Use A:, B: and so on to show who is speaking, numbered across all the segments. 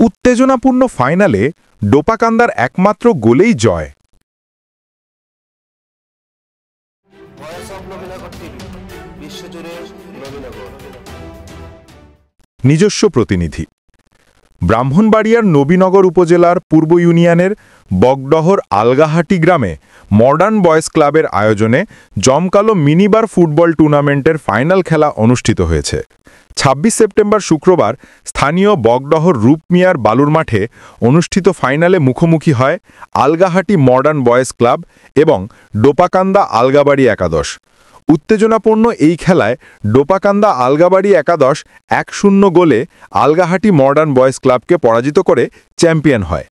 A: উত্তেজনাপূর্ণ ফাইনালে ডোপাকান্দার একমাত্র গোলেই জয়। নিজস্ব প্রতিনিধি। ব্রাহ্মণবাড়িয়ার নবীনগর উপজেলার পূর্ব ইউনিয়নের বগডহর আলগাহাটি গ্রামে মডার্ন বয়েজ ক্লাবের আয়োজনে জমকালো মিনিবার ফুটবল টুর্নামেন্টের ফাইনাল খেলা অনুষ্ঠিত হয়েছে। ২৬ সেপ্টেম্বর শুক্রবার স্থানীয় বগডহর রূপমিয়ার বালুর মাঠে অনুষ্ঠিত ফাইনালে মুখোমুখি হয় আলগাহাটি মডার্ন বয়েজ ক্লাব এবং ডোপাকান্দা আলগাবাড়ি একাদশ। উত্তেজনাপূর্ণ এই খেলায় ডোপাকান্দা আলগাবাড়ি একাদশ ১-০ গোলে আলগাহাটি মডার্ন বয়েজ ক্লাবকে পরাজিত করে চ্যাম্পিয়ন হয়।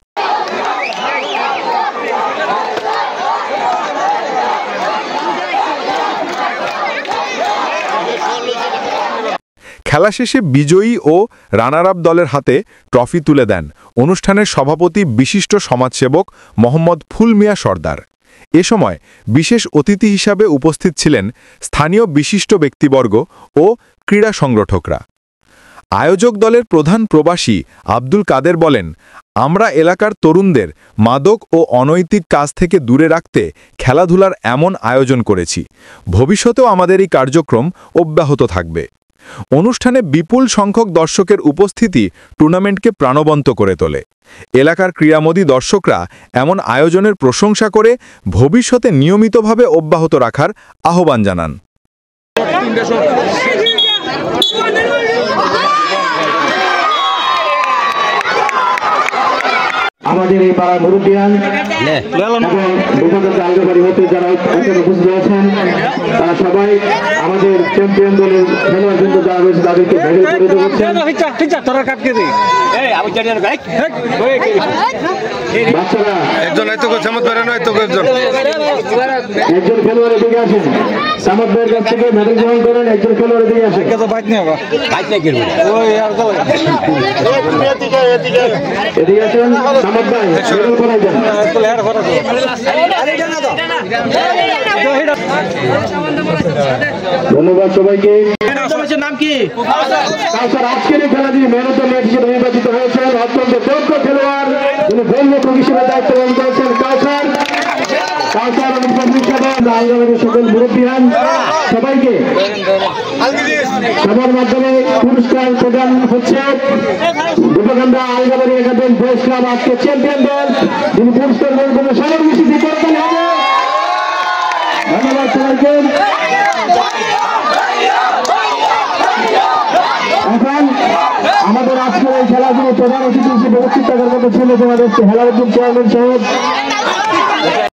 A: খেলা শেষে বিজয়ী ও রানার আপ দলের হাতে ট্রফি তুলে দেন অনুষ্ঠানের সভাপতি বিশিষ্ট সমাজসেবক মোহাম্মদ ফুল মিয়া সর্দার। এ সময় বিশেষ অতিথি হিসাবে উপস্থিত ছিলেন স্থানীয় বিশিষ্ট ব্যক্তিবর্গ ও ক্রীড়া সংগঠকরা। আয়োজক দলের প্রধান প্রবাসী আব্দুল কাদের বলেন, আমরা এলাকার তরুণদের মাদক ও অনৈতিক কাজ থেকে দূরে রাখতে খেলাধুলার এমন আয়োজন করেছি। ভবিষ্যতেও আমাদের এই কার্যক্রম অব্যাহত থাকবে। অনুষ্ঠানে বিপুল সংখ্যক দর্শকের উপস্থিতি টুর্নামেন্টকে প্রাণবন্ত করে তোলে। এলাকার ক্রীড়ামোদী দর্শকরা এমন আয়োজনের প্রশংসা করে ভবিষ্যতে নিয়মিতভাবে অব্যাহত রাখার আহ্বান জানান।
B: আমাদের এই পাড়ার মুরব্বিয়ান আলগাবাড়ি হতে যারা এখানে উপস্থিত আছেন তারা সবাই আমাদের চ্যাম্পিয়ন দলের খেলোয়াড় কিন্তু যারা রয়েছে তাদেরকে মেডেল করে দিচ্ছেন। বাচ্চারা একজন খেলোয়াড়ের দিকে আসেন, সামত ভাইয়ের কাছ থেকে মেডেল গ্রহণ করেন। একজন খেলোয়াড়ের দিকে আসেন। এদিকে আসেন সামত ভাই, মেডেল করাই দেন। ধন্যবাদ সবাইকে। নাম কি? আজকের এই খেলা দিয়ে মেহনত হিসেবে নির্বাচিত হয়েছেন অত্যন্ত দক্ষ খেলোয়াড়, তিনি গোলরক্ষক হিসেবে দায়িত্ব পালন করেছেন কাউসার সকল মুরব্বিয়ান সবাইকে সবার মাধ্যমে পুরস্কার প্রদান হচ্ছে। ডোপাকান্দা আলগাবাড়ি একাদশ বয়েজ ক্লাব আজকে চ্যাম্পিয়ন দল, যিনি পুরস্কার গ্রহণ করবেন সবার মিষ্টি করতে হবে। ধন্যবাদ সবাইকে। এখন আমাদের আজকের এই খেলাগুলো প্রধান অতিথি হিসেবে উপস্থিত থাকার কথা ছিল তোমাদের হেলারুদ্দিন চেয়ারম্যান সাহেব।